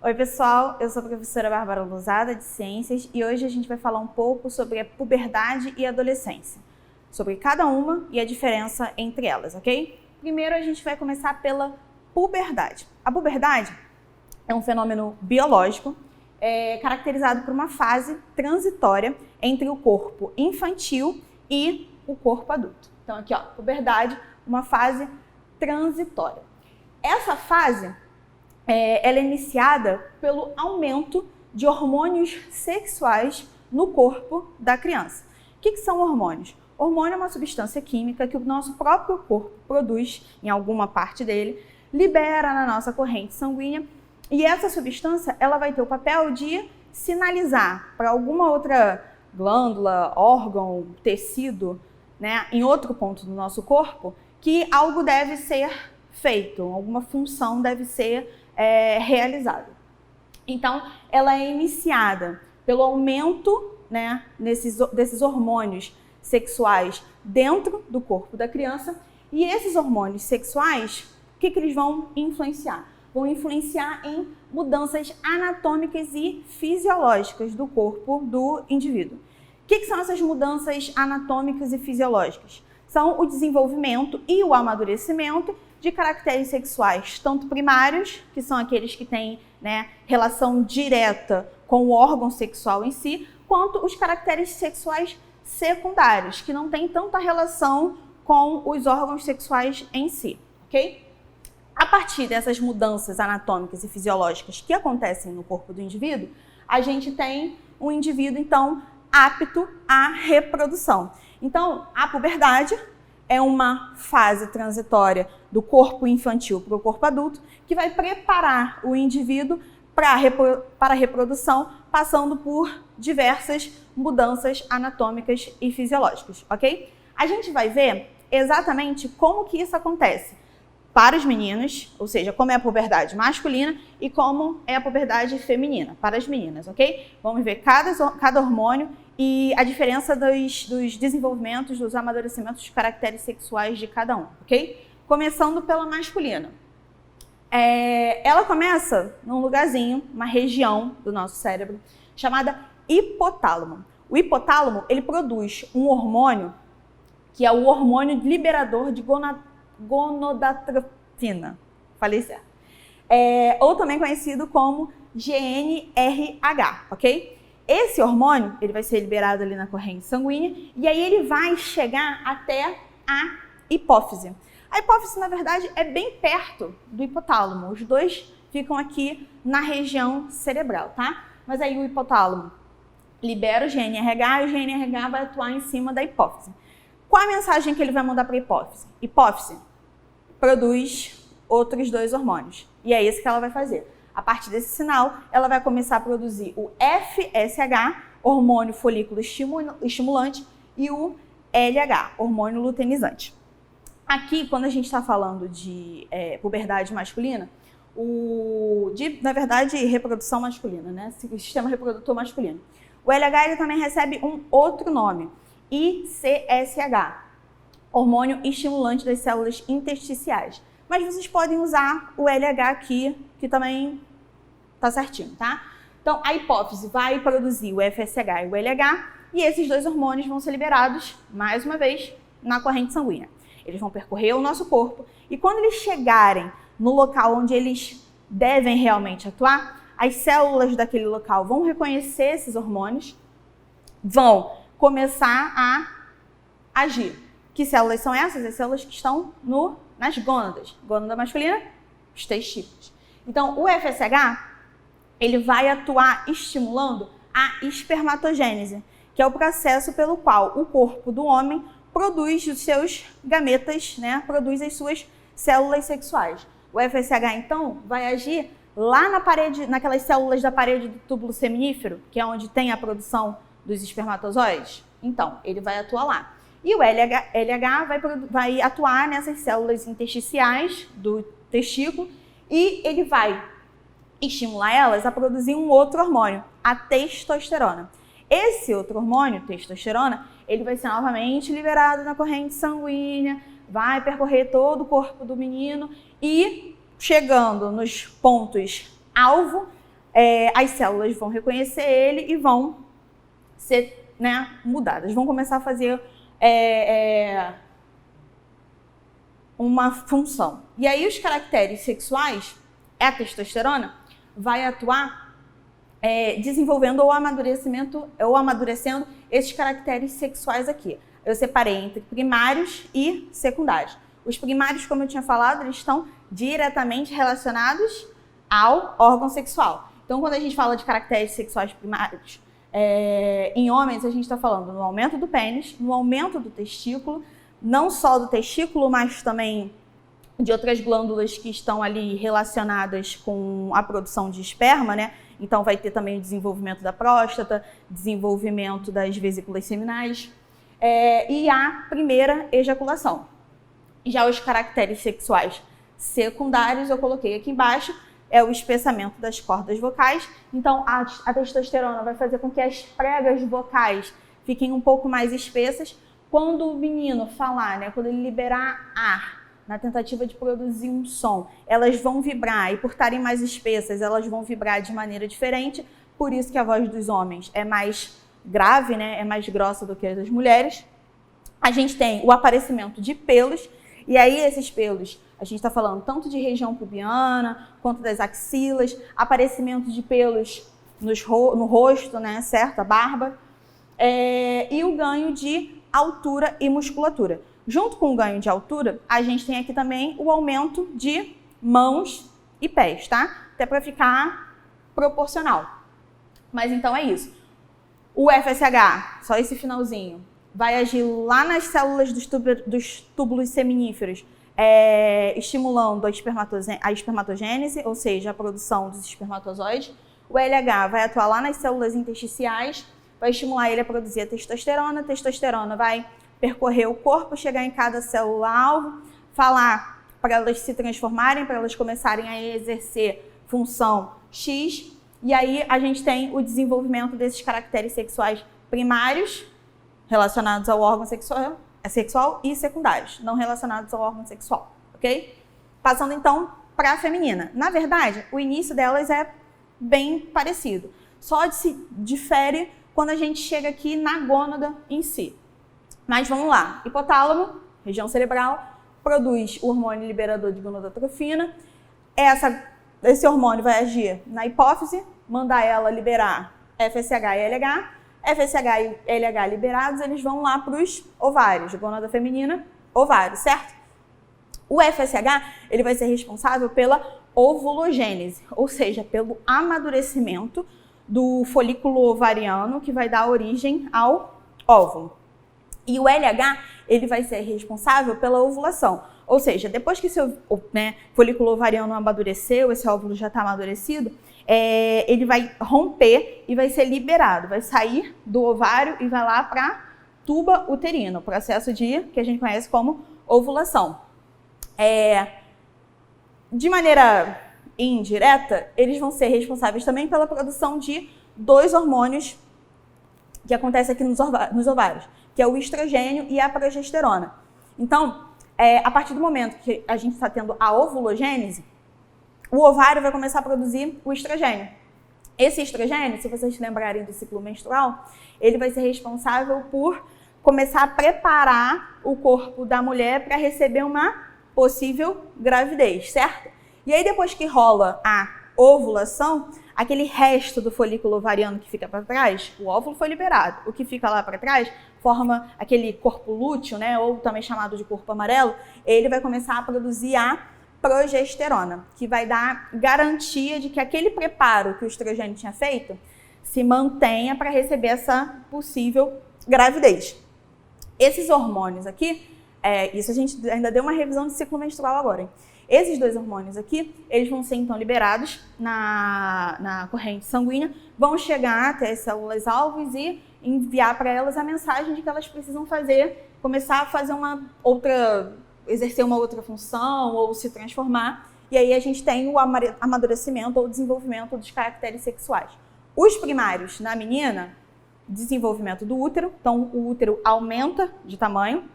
Oi pessoal, eu sou a professora Bárbara Lousada de Ciências e hoje a gente vai falar um pouco sobre a puberdade e a adolescência, sobre cada uma e a diferença entre elas, ok? Primeiro a gente vai começar pela puberdade. A puberdade é um fenômeno biológico caracterizado por uma fase transitória entre o corpo infantil e o corpo adulto. Então aqui, ó, puberdade, uma fase transitória. Essa fase ela é iniciada pelo aumento de hormônios sexuais no corpo da criança. O que são hormônios? Hormônio é uma substância química que o nosso próprio corpo produz em alguma parte dele, libera na nossa corrente sanguínea e essa substância ela vai ter o papel de sinalizar para alguma outra glândula, órgão, tecido, né, em outro ponto do nosso corpo que algo deve ser feito, alguma função deve ser realizada. Então, ela é iniciada pelo aumento, né, desses hormônios sexuais dentro do corpo da criança e esses hormônios sexuais, o que eles vão influenciar? Vão influenciar em mudanças anatômicas e fisiológicas do corpo do indivíduo. O que são essas mudanças anatômicas e fisiológicas? São o desenvolvimento e o amadurecimento de caracteres sexuais, tanto primários, que são aqueles que têm, né, relação direta com o órgão sexual em si, quanto os caracteres sexuais secundários, que não têm tanta relação com os órgãos sexuais em si, ok? A partir dessas mudanças anatômicas e fisiológicas que acontecem no corpo do indivíduo, a gente tem um indivíduo, então, apto à reprodução. Então, a puberdade é uma fase transitória do corpo infantil para o corpo adulto que vai preparar o indivíduo para a reprodução, passando por diversas mudanças anatômicas e fisiológicas, ok? A gente vai ver exatamente como que isso acontece para os meninos, ou seja, como é a puberdade masculina e como é a puberdade feminina para as meninas, ok? Vamos ver cada hormônio e a diferença dos desenvolvimentos, dos amadurecimentos dos caracteres sexuais de cada um, ok? Começando pela masculina. Ela começa num lugarzinho, uma região do nosso cérebro, chamada hipotálamo. O hipotálamo, ele produz um hormônio, que é o hormônio liberador de gonadotropina, falei certo, ou também conhecido como GnRH, ok? Esse hormônio, ele vai ser liberado ali na corrente sanguínea e aí ele vai chegar até a hipófise. A hipófise, na verdade, é bem perto do hipotálamo. Os dois ficam aqui na região cerebral, tá? Mas aí o hipotálamo libera o GnRH e o GnRH vai atuar em cima da hipófise. Qual a mensagem que ele vai mandar para a hipófise? Hipófise produz outros dois hormônios. E é isso que ela vai fazer. A partir desse sinal, ela vai começar a produzir o FSH, hormônio folículo estimulante, e o LH, hormônio luteinizante. Aqui, quando a gente está falando de puberdade masculina, na verdade, reprodução masculina, né? Sistema reprodutor masculino. O LH ele também recebe um outro nome, ICSH, hormônio estimulante das células intersticiais. Mas vocês podem usar o LH aqui, que também tá certinho, tá? Então, a hipófise vai produzir o FSH e o LH, e esses dois hormônios vão ser liberados, mais uma vez, na corrente sanguínea. Eles vão percorrer o nosso corpo, e quando eles chegarem no local onde eles devem realmente atuar, as células daquele local vão reconhecer esses hormônios, vão começar a agir. Que células são essas? As células que estão nas gônadas. Gônada masculina, os testículos. Então, o FSH, ele vai atuar estimulando a espermatogênese, que é o processo pelo qual o corpo do homem produz os seus gametas, né? Produz as suas células sexuais. O FSH, então, vai agir lá na parede, naquelas células da parede do túbulo seminífero, que é onde tem a produção dos espermatozoides. Então, ele vai atuar lá. E o LH vai atuar nessas células intersticiais do testículo e ele vai estimular elas a produzir um outro hormônio, a testosterona. Esse outro hormônio, testosterona, ele vai ser novamente liberado na corrente sanguínea, vai percorrer todo o corpo do menino e, chegando nos pontos alvo, as células vão reconhecer ele e vão ser, né, mudadas, vão começar a fazer uma função. E aí os caracteres sexuais, a testosterona, vai atuar desenvolvendo ou amadurecendo esses caracteres sexuais aqui. Eu separei entre primários e secundários. Os primários, como eu tinha falado, eles estão diretamente relacionados ao órgão sexual. Então, quando a gente fala de caracteres sexuais primários, em homens, a gente está falando no aumento do pênis, no aumento do testículo, não só do testículo, mas também de outras glândulas que estão ali relacionadas com a produção de esperma, né? Então, vai ter também o desenvolvimento da próstata, desenvolvimento das vesículas seminais e a primeira ejaculação. Já os caracteres sexuais secundários, eu coloquei aqui embaixo, é o espessamento das cordas vocais. Então, a testosterona vai fazer com que as pregas vocais fiquem um pouco mais espessas. Quando o menino falar, né, quando ele liberar ar na tentativa de produzir um som, elas vão vibrar e por estarem mais espessas, elas vão vibrar de maneira diferente. Por isso que a voz dos homens é mais grave, né, é mais grossa do que a das mulheres. A gente tem o aparecimento de pelos, e aí esses pelos, a gente está falando tanto de região pubiana, quanto das axilas, aparecimento de pelos no rosto, né, certo? A barba, e o ganho de altura e musculatura. Junto com o ganho de altura, a gente tem aqui também o aumento de mãos e pés, tá? Até para ficar proporcional. Mas então é isso. O FSH, só esse finalzinho, vai agir lá nas células dos túbulos seminíferos, estimulando a espermatogênese, ou seja, a produção dos espermatozoides. O LH vai atuar lá nas células intersticiais, vai estimular ele a produzir a testosterona. A testosterona vai percorrer o corpo, chegar em cada célula-alvo, falar para elas se transformarem, para elas começarem a exercer função X. E aí a gente tem o desenvolvimento desses caracteres sexuais primários, relacionados ao órgão sexual e secundários, não relacionados ao órgão sexual, ok? Passando então para a feminina. Na verdade, o início delas é bem parecido, só se difere quando a gente chega aqui na gônada em si. Mas vamos lá, hipotálamo, região cerebral, produz o hormônio liberador de gonadotrofina. Esse hormônio vai agir na hipófise, mandar ela liberar FSH e LH. FSH e LH liberados, eles vão lá para os ovários, gônada feminina, ovário, certo? O FSH, ele vai ser responsável pela ovulogênese, ou seja, pelo amadurecimento do folículo ovariano que vai dar origem ao óvulo. E o LH, ele vai ser responsável pela ovulação. Ou seja, depois que seu folículo ovariano amadureceu, esse óvulo já está amadurecido, ele vai romper e vai ser liberado. Vai sair do ovário e vai lá para a tuba uterina, o processo que a gente conhece como ovulação. De maneira indireta, eles vão ser responsáveis também pela produção de dois hormônios que acontecem aqui nos ovários, que é o estrogênio e a progesterona. Então, a partir do momento que a gente está tendo a ovulogênese, o ovário vai começar a produzir o estrogênio. Esse estrogênio, se vocês se lembrarem do ciclo menstrual, ele vai ser responsável por começar a preparar o corpo da mulher para receber uma possível gravidez, certo? E aí, depois que rola a ovulação, aquele resto do folículo ovariano que fica para trás, o óvulo foi liberado. O que fica lá para trás forma aquele corpo lúteo, né, ou também chamado de corpo amarelo. Ele vai começar a produzir a progesterona, que vai dar garantia de que aquele preparo que o estrogênio tinha feito se mantenha para receber essa possível gravidez. Esses hormônios aqui, isso a gente ainda deu uma revisão de ciclo menstrual agora, hein? Esses dois hormônios aqui, eles vão ser então liberados na corrente sanguínea, vão chegar até as células alvos e enviar para elas a mensagem de que elas precisam começar a fazer exercer uma outra função ou se transformar. E aí a gente tem o amadurecimento ou desenvolvimento dos caracteres sexuais. Os primários na menina, desenvolvimento do útero, então o útero aumenta de tamanho,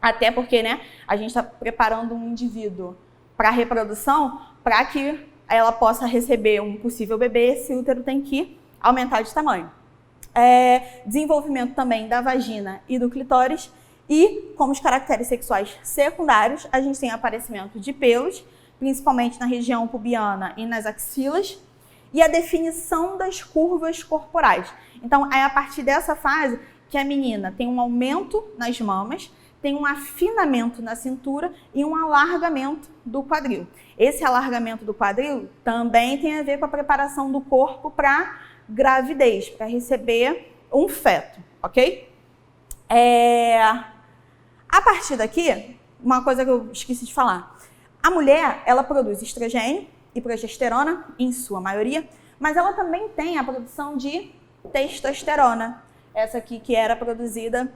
até porque, né, a gente está preparando um indivíduo para a reprodução, para que ela possa receber um possível bebê, esse útero tem que aumentar de tamanho. Desenvolvimento também da vagina e do clitóris. E, como os caracteres sexuais secundários, a gente tem aparecimento de pelos, principalmente na região pubiana e nas axilas, e a definição das curvas corporais. Então, é a partir dessa fase que a menina tem um aumento nas mamas, tem um afinamento na cintura e um alargamento do quadril. Esse alargamento do quadril também tem a ver com a preparação do corpo para gravidez, para receber um feto, ok? A partir daqui, uma coisa que eu esqueci de falar. A mulher, ela produz estrogênio e progesterona, em sua maioria, mas ela também tem a produção de testosterona, essa aqui que era produzida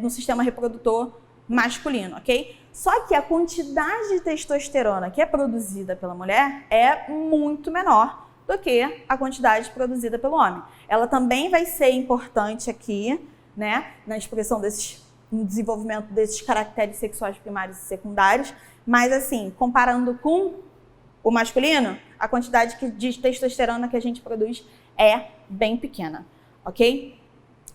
no sistema reprodutor masculino, ok? Só que a quantidade de testosterona que é produzida pela mulher é muito menor do que a quantidade produzida pelo homem. Ela também vai ser importante aqui, né, na expressão no desenvolvimento desses caracteres sexuais primários e secundários, mas assim, comparando com o masculino, a quantidade de testosterona que a gente produz é bem pequena, ok?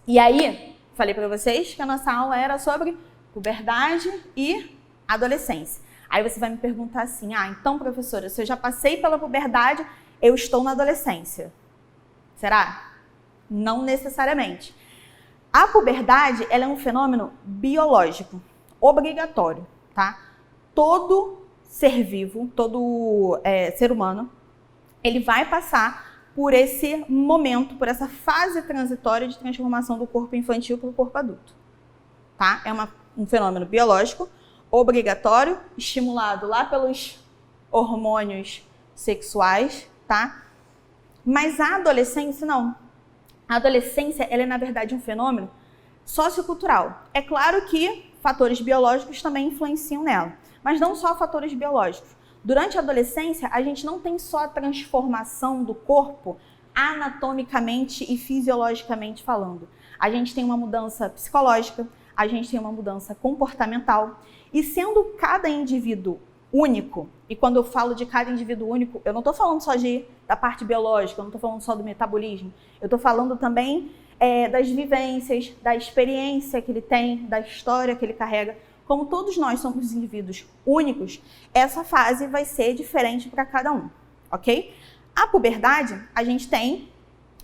E aí, falei para vocês que a nossa aula era sobre puberdade e adolescência. Aí você vai me perguntar assim, então professora, se eu já passei pela puberdade, eu estou na adolescência. Será? Não necessariamente. A puberdade, ela é um fenômeno biológico, obrigatório, tá? Todo ser vivo, todo ser humano, ele vai passar por esse momento, por essa fase transitória de transformação do corpo infantil para o corpo adulto, tá? É um fenômeno biológico, obrigatório, estimulado lá pelos hormônios sexuais, tá? Mas a adolescência, não. A adolescência, ela é, na verdade, um fenômeno sociocultural. É claro que fatores biológicos também influenciam nela, mas não só fatores biológicos. Durante a adolescência, a gente não tem só a transformação do corpo anatomicamente e fisiologicamente falando. A gente tem uma mudança psicológica, a gente tem uma mudança comportamental, e sendo cada indivíduo único, e quando eu falo de cada indivíduo único, eu não estou falando só da parte biológica, eu não estou falando só do metabolismo, eu estou falando também das vivências, da experiência que ele tem, da história que ele carrega. Como todos nós somos indivíduos únicos, essa fase vai ser diferente para cada um, ok? A puberdade, a gente tem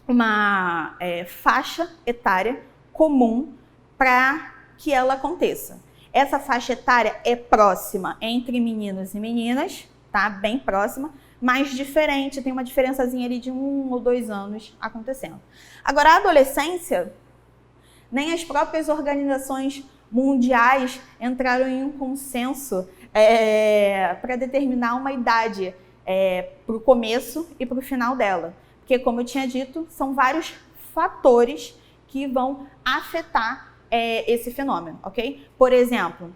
uma faixa etária comum para que ela aconteça. Essa faixa etária é próxima entre meninos e meninas, tá? Bem próxima, mas diferente, tem uma diferençazinha ali de 1 ou 2 anos acontecendo. Agora, a adolescência, nem as próprias organizações mundiais entraram em um consenso para determinar uma idade para o começo e para o final dela. Porque, como eu tinha dito, são vários fatores que vão afetar esse fenômeno, ok? Por exemplo,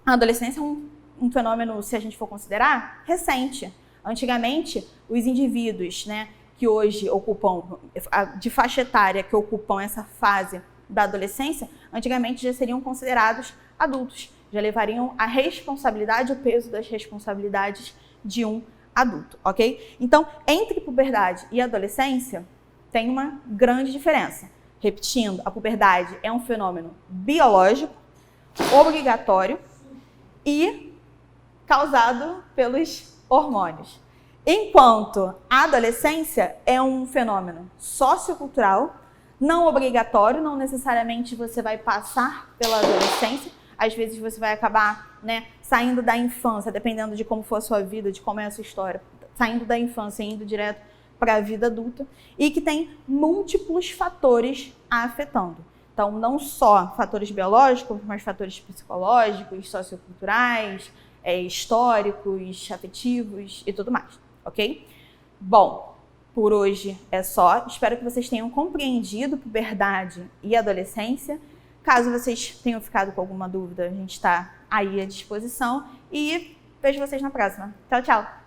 a adolescência é um fenômeno, se a gente for considerar, recente. Antigamente, os indivíduos, né, que hoje ocupam, de faixa etária, que ocupam essa fase da adolescência, antigamente já seriam considerados adultos, já levariam a responsabilidade, o peso das responsabilidades de um adulto, ok? Então, entre puberdade e adolescência, tem uma grande diferença. Repetindo, a puberdade é um fenômeno biológico, obrigatório e causado pelos hormônios. Enquanto a adolescência é um fenômeno sociocultural, não obrigatório, não necessariamente você vai passar pela adolescência, às vezes você vai acabar, né, saindo da infância, dependendo de como for a sua vida, de como é a sua história, saindo da infância e indo direto para a vida adulta, e que tem múltiplos fatores afetando. Então, não só fatores biológicos, mas fatores psicológicos, socioculturais, históricos, afetivos e tudo mais, ok? Bom, por hoje é só. Espero que vocês tenham compreendido puberdade e adolescência. Caso vocês tenham ficado com alguma dúvida, a gente está aí à disposição. E vejo vocês na próxima. Tchau, tchau!